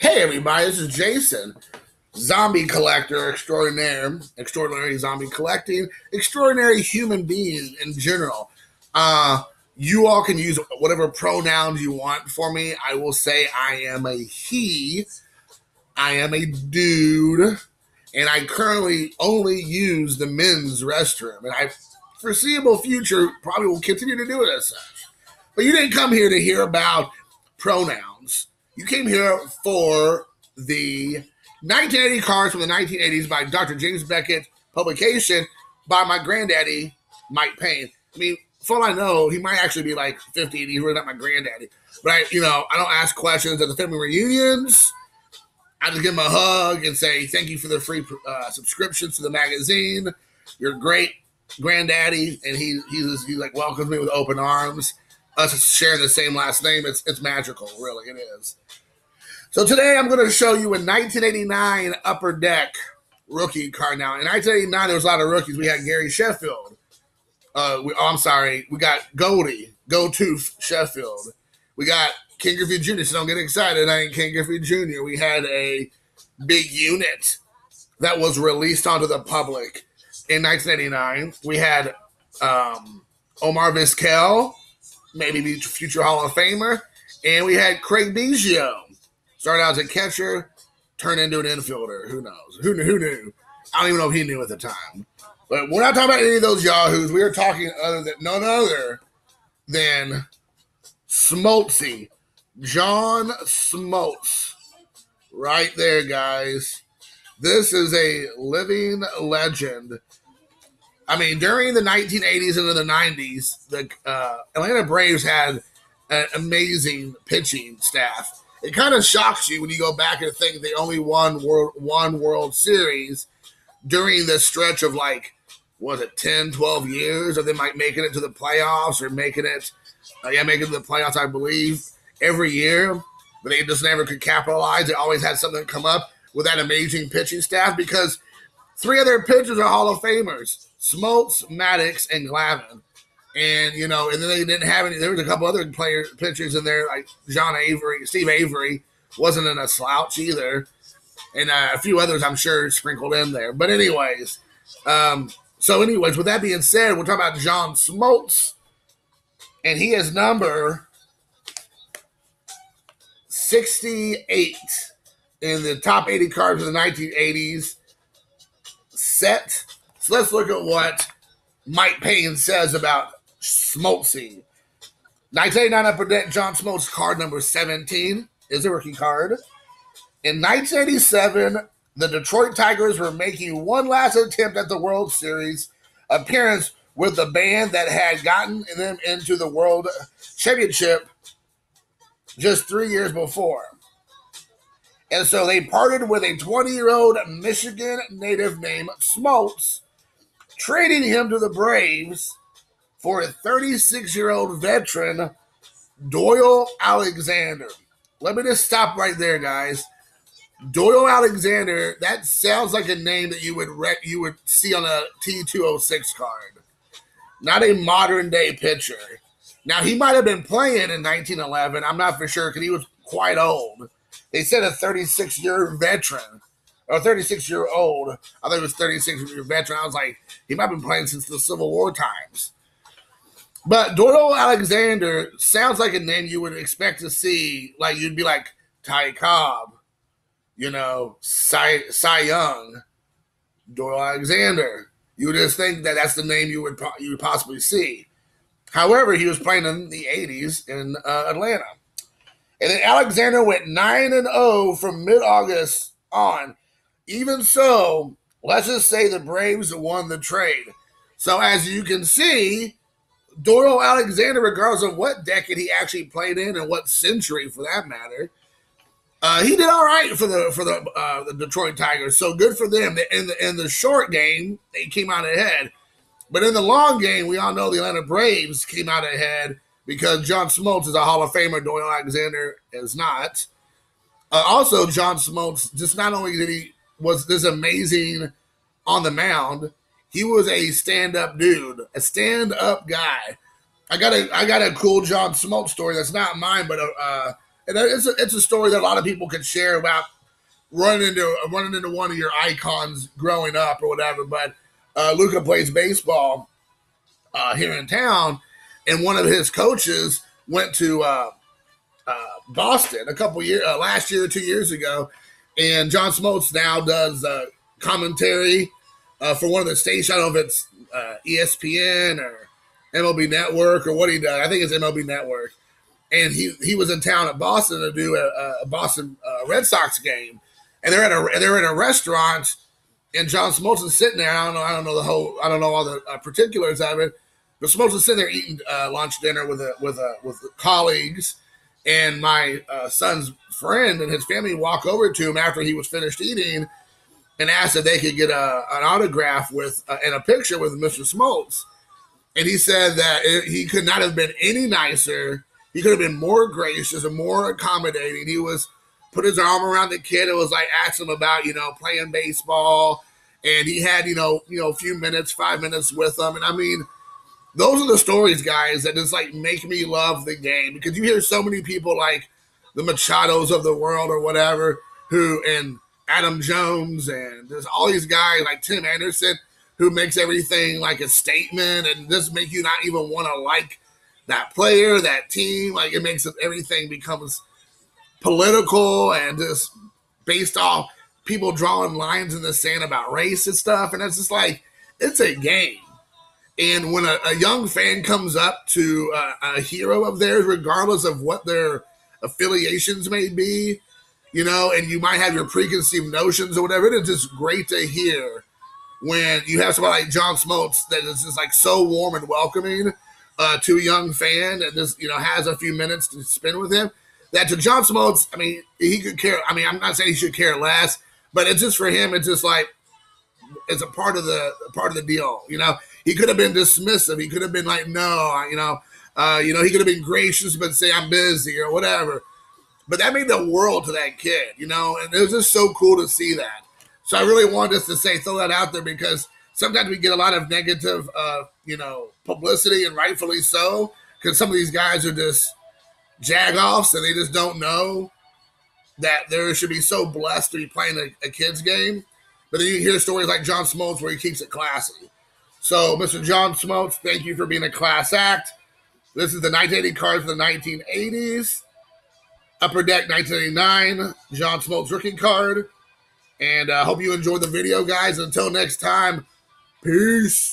Hey everybody, this is Jason, zombie collector extraordinaire, extraordinary zombie collecting, extraordinary human being in general. You all can use whatever pronouns you want for me. I will say I am a he, I am a dude, and I currently only use the men's restroom. And I, foreseeable future, probably will continue to do it as such. But you didn't come here to hear about pronouns. You came here for the 1980 cards from the 1980s by Dr. James Beckett publication by my granddaddy, Mike Payne. I mean, for all I know, he might actually be like 50 and he's really not my granddaddy. But I don't ask questions at the family reunions. I just give him a hug and say, thank you for the free subscriptions to the magazine. You're great, granddaddy. And he like welcomes me with open arms. Us sharing the same last name, it's magical, really, it is. So today I'm going to show you a 1989 Upper Deck rookie card. Now, in 1989, there was a lot of rookies. We had Gary Sheffield. We got Goldie, Go-Tooth Sheffield. We got King Griffey Jr., so don't get excited, I ain't King Griffey Jr. We had a big unit that was released onto the public in 1989. We had Omar Vizquel, maybe be future Hall of Famer. And we had Craig Biggio. Started out as a catcher, turned into an infielder. Who knows? Who knew? I don't even know if he knew at the time. But we're not talking about any of those yahoos. We are talking none other than Smoltzy. John Smoltz. Right there, guys. This is a living legend. I mean, during the 1980s and the 90s, the Atlanta Braves had an amazing pitching staff. It kind of shocks you when you go back and think they only won one World Series during the stretch of 10, 12 years of them making it to the playoffs or making it to the playoffs, I believe, every year. But they just never could capitalize. They always had something come up with that amazing pitching staff because three other pitchers are Hall of Famers. Smoltz, Maddox, and Glavine. And, and then they didn't have any. There was a couple other pitchers in there, like Steve Avery wasn't in a slouch either. And a few others, I'm sure, sprinkled in there. But anyways, with that being said, we're talking about John Smoltz. And he is number 68 in the top 80 cards of the 1980s set. So let's look at what Mike Payne says about Smoltzy. 1989 Upper Deck John Smoltz card number 17 is a rookie card. In 1987, the Detroit Tigers were making one last attempt at the World Series appearance with the band that had gotten them into the World Championship just 3 years before. And so they parted with a 20-year-old Michigan native named Smoltz, trading him to the Braves for a 36-year-old veteran, Doyle Alexander. Let me just stop right there, guys. Doyle Alexander, that sounds like a name that you would see on a T206 card. Not a modern-day pitcher. Now, he might have been playing in 1911. I'm not for sure because he was quite old. They said a 36-year veteran. Or 36-year-old. I think it was 36-year veteran. I was like, he might have been playing since the Civil War times. But Doyle Alexander sounds like a name you would expect to see. Like, you'd be like, Ty Cobb. Cy Young. Doyle Alexander. You would just think that that's the name you would possibly see. However, he was playing in the 80s in Atlanta. And then Alexander went 9-0 from mid-August on. Even so, let's just say the Braves won the trade. So as you can see, Doyle Alexander, regardless of what decade he actually played in and what century for that matter, he did all right for the Detroit Tigers. So good for them. In the short game, they came out ahead. But in the long game, we all know the Atlanta Braves came out ahead because John Smoltz is a Hall of Famer. Doyle Alexander is not. Also, John Smoltz, just not only was this amazing on the mound, he was a stand-up dude, a stand-up guy. I got a cool John Smoltz story that's not mine, but And it's a story that a lot of people can share about running into one of your icons growing up or whatever. But Luca plays baseball here in town, and one of his coaches went to Boston a couple years last year or 2 years ago, and John Smoltz now does commentary for one of the stations. I don't know if it's ESPN or MLB Network or what he does. I think it's MLB Network. And he was in town at Boston to do a Boston Red Sox game, and they're in a restaurant, and John Smoltz is sitting there. I don't know all the particulars of it, but Smoltz is sitting there eating lunch dinner with colleagues, and my son's friend and his family walk over to him after he was finished eating, and asked if they could get an autograph with and a picture with Mr. Smoltz, and he said that he could not have been any nicer. He could have been more gracious and more accommodating. He was put his arm around the kid. It was like asking him about, playing baseball. And he had, a few minutes, 5 minutes with them. And I mean, those are the stories, guys, that just like make me love the game, because you hear so many people like the Machados of the world or whatever, and Adam Jones, and there's all these guys like Tim Anderson who makes everything like a statement and just make you not even want to like that player, that team. Like, it makes everything becomes political and just based off people drawing lines in the sand about race and stuff. And it's just like, it's a game. And when a young fan comes up to a hero of theirs, regardless of what their affiliations may be, and you might have your preconceived notions or whatever, it is just great to hear when you have somebody like John Smoltz that is just like so warm and welcoming to a young fan that just, has a few minutes to spend with him. That to John Smoltz, I mean, he could care. I mean, I'm not saying he should care less, but it's just for him. It's just like, it's a part of the deal. He could have been dismissive. He could have been like, no, he could have been gracious, but say I'm busy or whatever. But that made the world to that kid, and it was just so cool to see that. So I really wanted us to throw that out there, because sometimes we get a lot of negative, publicity, and rightfully so, because some of these guys are just jag-offs and they just don't know that they should be so blessed to be playing a kid's game. But then you hear stories like John Smoltz where he keeps it classy. So, Mr. John Smoltz, thank you for being a class act. This is the 1980 card for the 1980s. Upper Deck 1989, John Smoltz rookie card. And I hope you enjoyed the video, guys. Until next time, peace.